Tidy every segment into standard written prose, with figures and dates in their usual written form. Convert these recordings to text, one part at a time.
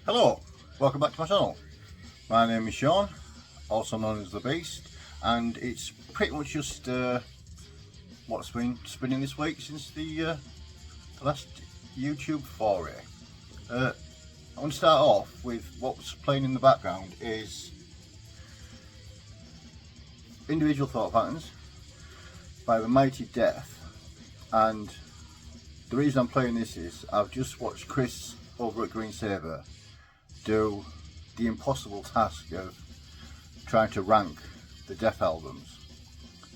Hello, welcome back to my channel. My name is Sean, also known as The Beast, and it's pretty much just what's been spinning this week since the last YouTube foray. I want to start off with what's playing in the background is Individual Thought Patterns by the Mighty Death, and the reason I'm playing this is I've just watched Chris over at Green Saver do the impossible task of trying to rank the Death albums.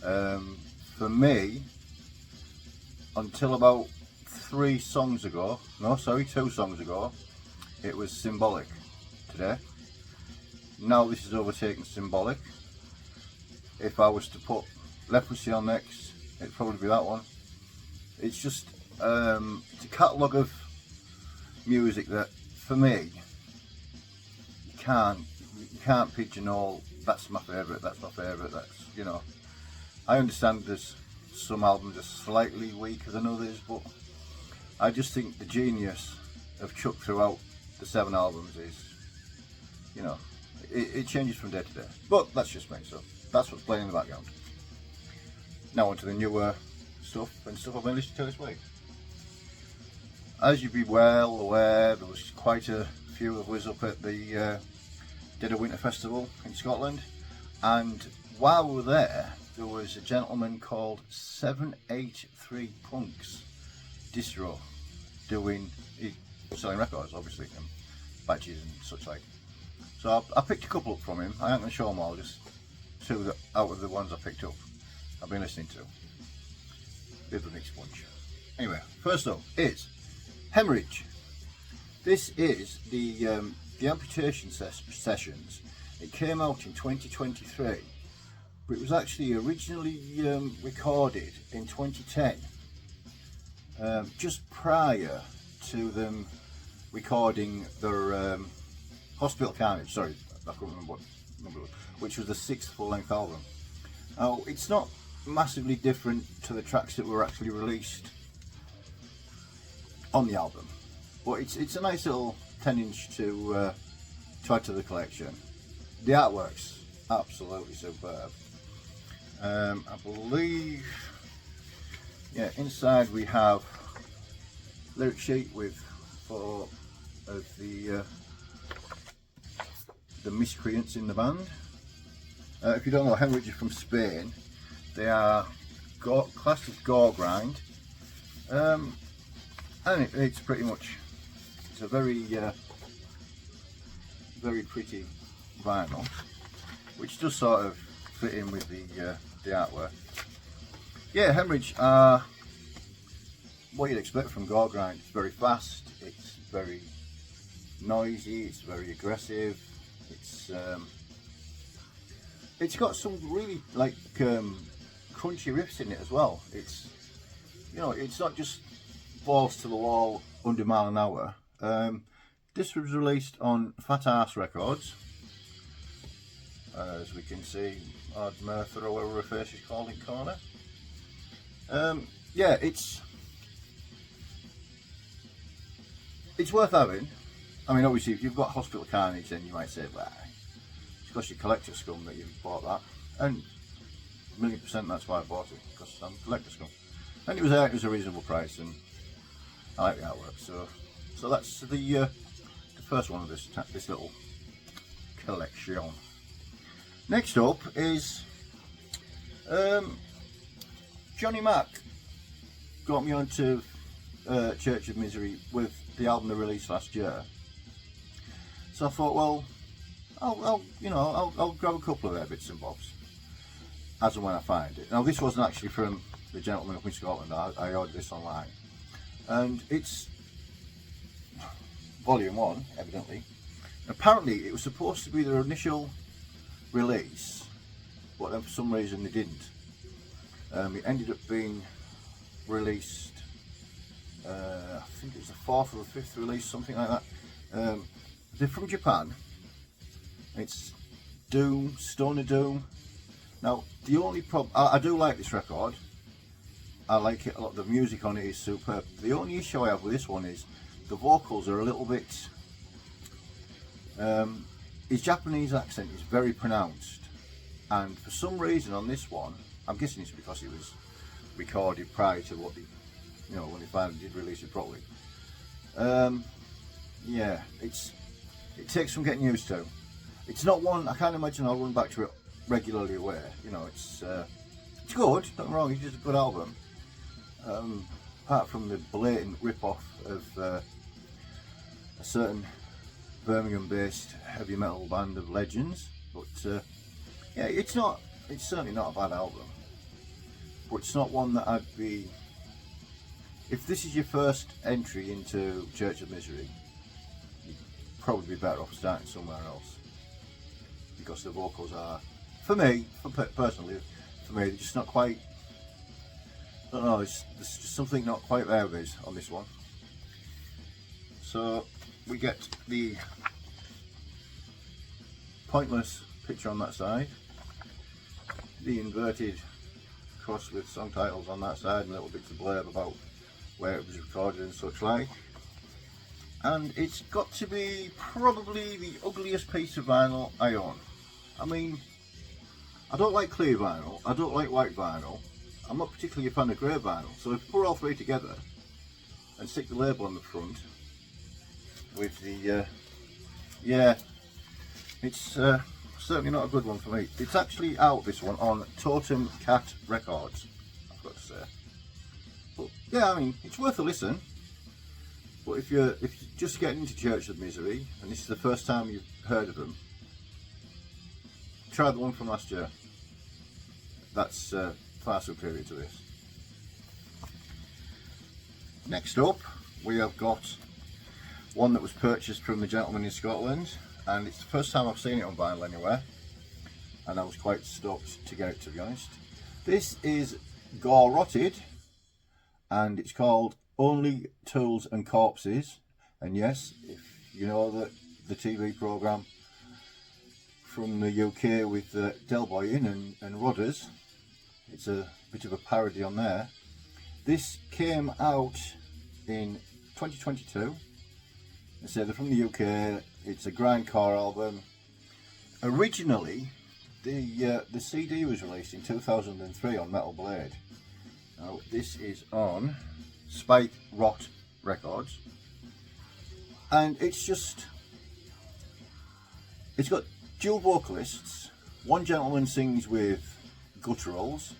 For me, until about 2 songs ago, it was Symbolic today. Now this is overtaken Symbolic. If I was to put Leprosy on next, it'd probably be that one. It's just it's a catalogue of music that, for me, you can't pigeonhole. That's my favourite. That's my favourite. That's, you know. I understand there's some albums are slightly weaker than others, but I just think the genius of Chuck throughout the 7 albums is, you know, it changes from day to day. But that's just me. So that's what's playing in the background. Now on to the newer stuff and stuff I've been listening to this week. As you'd be well aware, there was quite a few of us up at the Dead of Winter Festival in Scotland, and while we were there was a gentleman called 783 Punks Distro selling records, obviously, and badges and such like. So I picked a couple up from him. I ain't going to show them all, just 2 out of the ones I picked up I've been listening to. Bit of a mixed bunch. Anyway, first up is Hemorrhage. This is the amputation sessions. It came out in 2023, but it was actually originally recorded in 2010, just prior to them recording their Hospital Carnage. Sorry, I can't remember what number it was, which was the 6th full-length album. Now, it's not massively different to the tracks that were actually released on the album, but it's a nice little 10-inch to add to the collection. The artwork's absolutely superb. I believe, yeah, inside we have lyric sheet with 4 of the miscreants in the band. If you don't know, Hemorrhage is from Spain. They are classed as gore grind, and it's pretty much, it's a very very pretty vinyl, which does sort of fit in with the artwork. Yeah, Hemorrhage are what you'd expect from gore grind. It's very fast, it's very noisy, it's very aggressive. It's got some really like crunchy riffs in it as well. It's, you know, it's not just balls to the wall under mile an hour. This was released on Fat Arse Records, as we can see, Odd Murphy or whatever her face is called in corner. Yeah, it's worth having. I mean, obviously, if you've got Hospital Carnage, then you might say, well, it's because you're collector scum that you've bought that, and 1,000,000% that's why I bought it, because I'm collector scum, and it was a reasonable price, and I like the artwork. So that's the first one of this little collection. Next up is Johnny Mac got me onto Church of Misery with the album they released last year. So I thought, well, I'll grab a couple of their bits and bobs as and when I find it. Now, this wasn't actually from the gentleman up in Scotland. I ordered this online, and it's volume 1, evidently. Apparently, it was supposed to be their initial release, but then for some reason they didn't. It ended up being released, I think it was the 4th or the 5th release, something like that. They're from Japan. It's Doom, Stoner Doom. Now, the only problem, I do like this record. I like it a lot. The music on it is superb. The only issue I have with this one is the vocals are a little bit His Japanese accent is very pronounced, and for some reason on this one, I'm guessing it's because it was recorded prior to what when they finally did release it properly. Yeah, it takes some getting used to. It's not one I can't imagine I'll run back to it regularly aware. It's good, don't get me wrong, it's just a good album. Apart from the blatant rip-off of a certain Birmingham-based heavy metal band of Legends, but yeah, it's certainly not a bad album, but it's not one that I'd be. If this is your first entry into Church of Misery, you'd probably be better off starting somewhere else, because the vocals are, personally, they're just not quite. I don't know, there's just something not quite there on this one. So we get the pointless picture on that side, the inverted cross with song titles on that side, and little bits of blurb about where it was recorded and such like. And it's got to be probably the ugliest piece of vinyl I own. I mean, I don't like clear vinyl, I don't like white vinyl, I'm not particularly a fan of grey vinyl, so if you put all three together and stick the label on the front with the, yeah, it's certainly not a good one for me. It's actually out, this one, on Totem Cat Records, I've got to say. But yeah, I mean, it's worth a listen. But if you're just getting into Church of Misery and this is the first time you've heard of them, try the one from last year. That's far superior to this. Next up, we have got one that was purchased from the gentleman in Scotland, and it's the first time I've seen it on vinyl anywhere, and I was quite stoked to get it, to be honest. This is Gore Rotted, and it's called Only Tools and Corpses. And yes, if you know that the TV programme from the UK with Del Boyin and Rodders, it's a bit of a parody on there. This came out in 2022. I say they're from the UK. It's a grindcore album. Originally, the CD was released in 2003 on Metal Blade. Now this is on Spike Rot Records, and it's got dual vocalists. One gentleman sings with gutturals,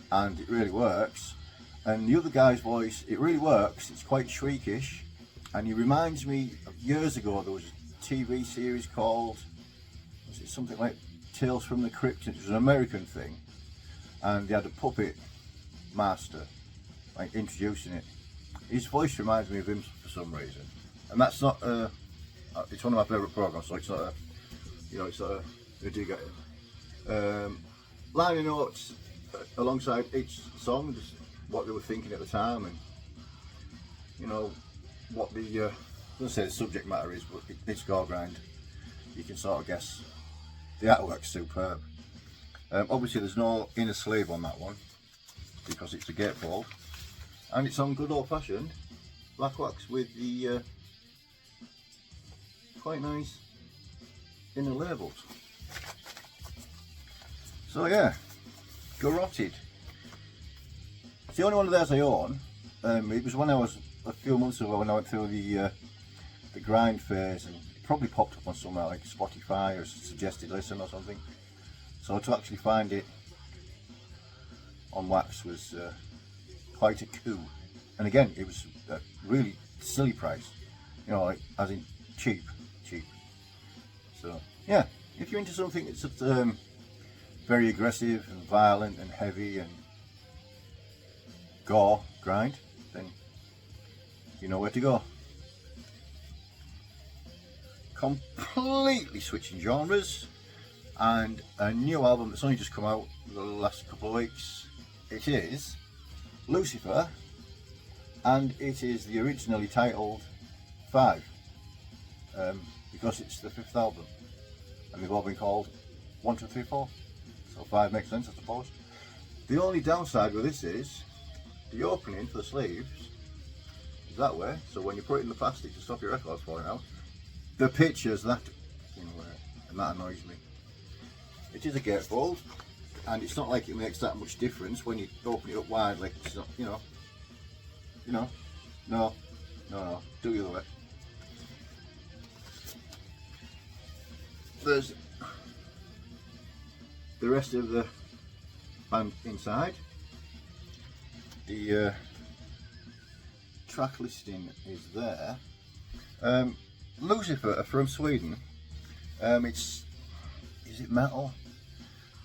and it really works, and the other guy's voice, it really works. It's quite shriekish, and he reminds me of years ago there was a TV series called, was it something like Tales from the Crypt? It was an American thing, and they had a puppet master like introducing it. His voice reminds me of him for some reason, and that's not it's one of my favourite programs, so it's not it's not a dig at it. Liner notes alongside each song, just what they were thinking at the time, and what the I don't say the subject matter is, but it's gore grind. You can sort of guess. The artwork's superb. Obviously there's no inner sleeve on that one because it's a gatefold, and it's on good old-fashioned black wax with the quite nice inner labels. So yeah, Gore Rotted. It's the only one of theirs I own. It was when I was a few months ago when I went through the grind phase, and it probably popped up on somewhere like Spotify or suggested listen or something. So to actually find it on wax was quite a coup. And again, it was a really silly price, like as in cheap. So yeah, if you're into something that's very aggressive and violent and heavy and gore grind, then you know where to go. Completely switching genres, and a new album that's only just come out the last couple of weeks. It is Lucifer, and it is the originally titled 5, because it's the 5th album, and they've all been called 1, 2, 3, 4, so 5 makes sense, I suppose. The only downside with this is the opening for the sleeves is that way, so when you put it in the plastic to stop your records falling out, the picture's that and that annoys me. It is a gatefold, and it's not like it makes that much difference when you open it up wide. Like it's not, no, do the other way. There's the rest of the band inside. The track listing is there. Lucifer are from Sweden. Is it metal?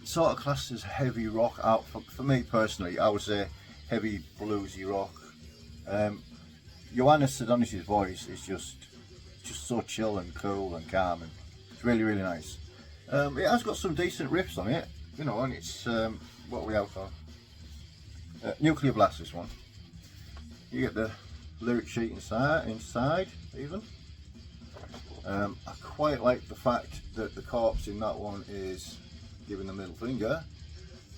It's sort of classed as heavy rock. Out for me personally, I would say heavy bluesy rock. Johannes Adonis's voice is just so chill and cool and calm, and it's really, really nice. It has got some decent riffs on it, and it's what are we out for? Nuclear Blast, this one. You get the lyric sheet inside even. I quite like the fact that the corpse in that one is giving the middle finger.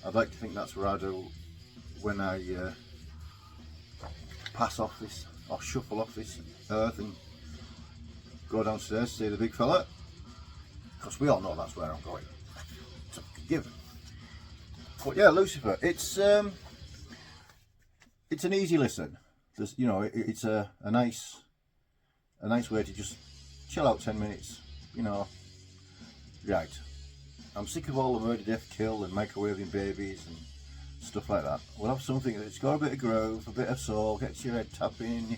I'd like to think that's what I do when I pass off this, or shuffle off this earth and go downstairs to see the big fella, because we all know that's where I'm going. It's a given. But yeah, Lucifer, it's an easy listen. There's, it's a nice way to just chill out 10 minutes. Right. I'm sick of all the murder, death, kill, and microwaving babies and stuff like that. We'll have something that's got a bit of groove, a bit of soul, gets your head tapping,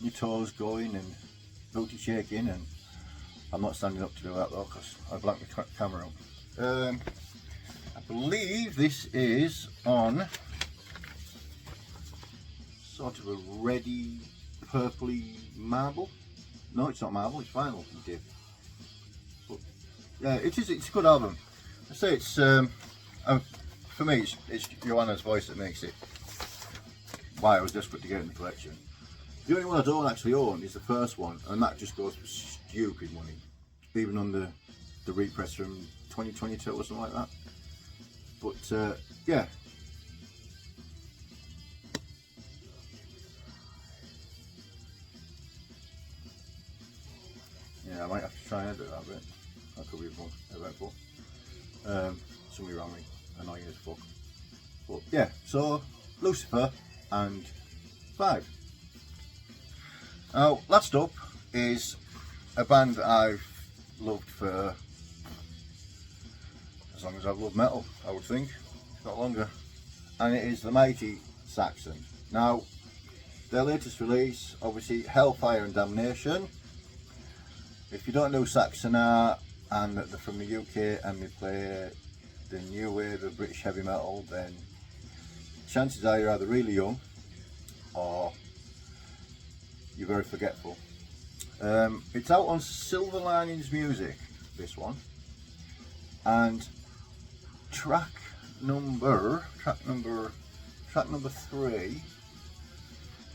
your toes going, and booty shaking. And I'm not standing up to do that though, because I blanked the camera up. I believe this is on sort of a reddy, purpley marble. No, it's not marble, it's vinyl, Dave. But yeah, it's a good album. I say it's for me, it's Johanna's voice that makes it why I was desperate to get in the collection. The only one I don't actually own is the first one, and that just goes for stupid money, even on the repress from 2022 or something like that. But yeah. Yeah, I might have to try and edit that bit. That could be fun, eventful. Somebody around me, annoying as fuck. But yeah, so Lucifer and 5. Now, last up is a band that I've loved for as long as I've loved metal, I would think, if not longer. And it is the mighty Saxon. Now, their latest release, obviously, Hellfire and Damnation. If you don't know who Saxon are, and that they're from the UK and they play the new wave of British heavy metal, then chances are you're either really young or you're very forgetful. It's out on Silver Linings Music, this one, and track number 3,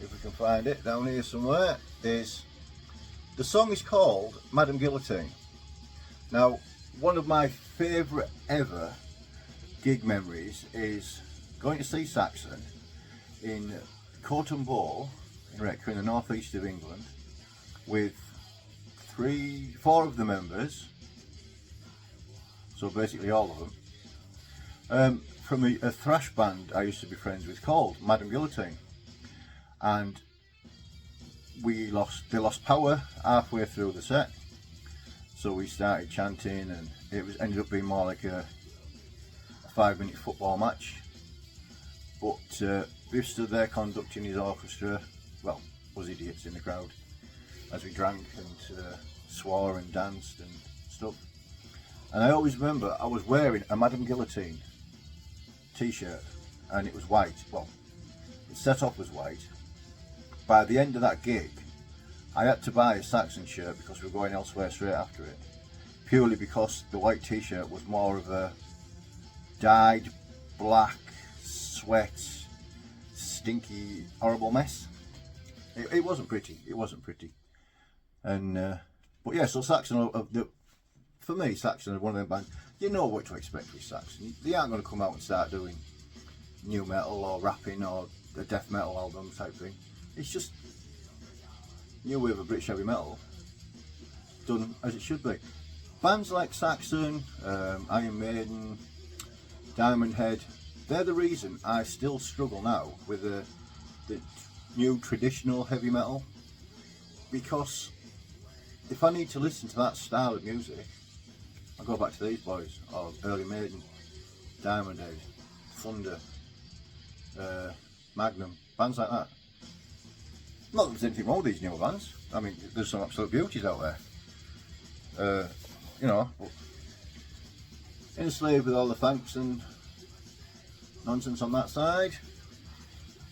if we can find it down here somewhere, is the song is called Madame Guillotine. Now, one of my favourite ever gig memories is going to see Saxon in Coton Ball in Wrexham, in the northeast of England, with 4 of the members, so basically all of them, from a thrash band I used to be friends with called Madame Guillotine. And they lost power halfway through the set, so we started chanting, and it ended up being more like a 5-minute football match. But Biff stood there conducting his orchestra, well, was idiots in the crowd, as we drank and swore and danced and stuff. And I always remember I was wearing a Madame Guillotine t-shirt, and it was white. Well, it set off as white. By the end of that gig, I had to buy a Saxon shirt because we were going elsewhere straight after it, purely because the white t-shirt was more of a dyed black, sweat, stinky, horrible mess. It wasn't pretty. It wasn't pretty. And but yeah, so Saxon, for me, Saxon is one of them bands. You know what to expect with Saxon. They aren't going to come out and start doing new metal or rapping or a death metal album type thing. It's just new wave of British heavy metal done as it should be. bands like Saxon, Iron Maiden, Diamond Head, they're the reason I still struggle now with the new traditional heavy metal, because if I need to listen to that style of music, I go back to these boys, or early Maiden, Diamond Head, Thunder, Magnum, bands like that. Not that there's anything wrong with these newer bands. I mean, there's some absolute beauties out there. You know, but enslaved with all the thanks and nonsense on that side.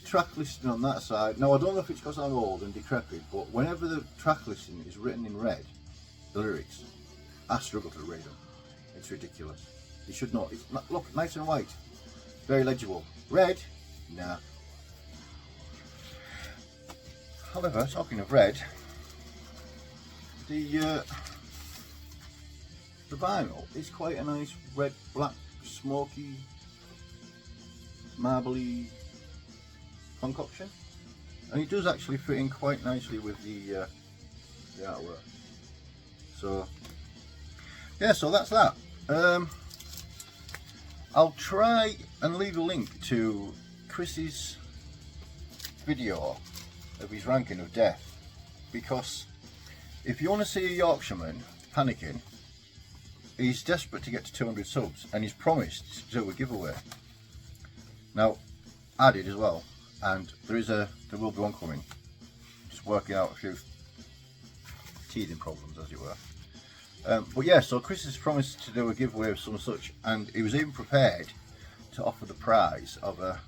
Track listing on that side. Now, I don't know if it's because I'm old and decrepit, but whenever the track listing is written in red, the lyrics, I struggle to read them. It's ridiculous. You should know. It's not, look, nice and white, very legible. Red, nah. However, talking of red, the vinyl is quite a nice red, black, smoky, marbly concoction, and it does actually fit in quite nicely with the artwork. So yeah, so that's that. I'll try and leave a link to Chris's video of his ranking of death, because if you want to see a Yorkshireman panicking, he's desperate to get to 200 subs and he's promised to do a giveaway. Now, I did as well, and there will be one coming. Just working out a few teething problems, as it were. But yeah, so Chris has promised to do a giveaway of some such, and he was even prepared to offer the prize of a...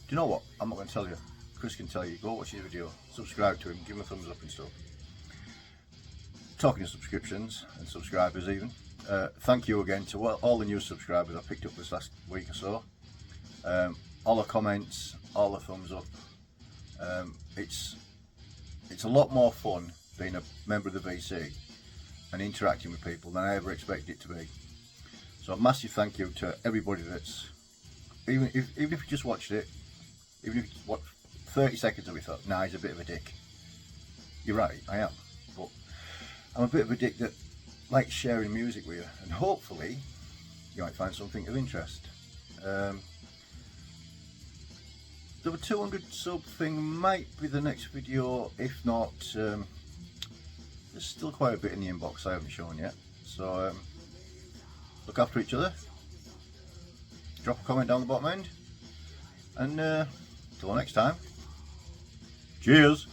Do you know what? I'm not going to tell you. Chris can tell you. Go watch his video, subscribe to him, give him a thumbs up and stuff. Talking of subscriptions and subscribers even, thank you again to all the new subscribers I picked up this last week or so. All the comments, all the thumbs up. It's a lot more fun being a member of the VC and interacting with people than I ever expected it to be. So a massive thank you to everybody that's, even if you just watched it, even if you watched 30 seconds of it, thought, nah, he's a bit of a dick. You're right, I am. But I'm a bit of a dick that likes sharing music with you, and hopefully you might find something of interest. The 200 sub thing might be the next video. If not, there's still quite a bit in the inbox I haven't shown yet. So look after each other, drop a comment down the bottom end, and till next time, cheers.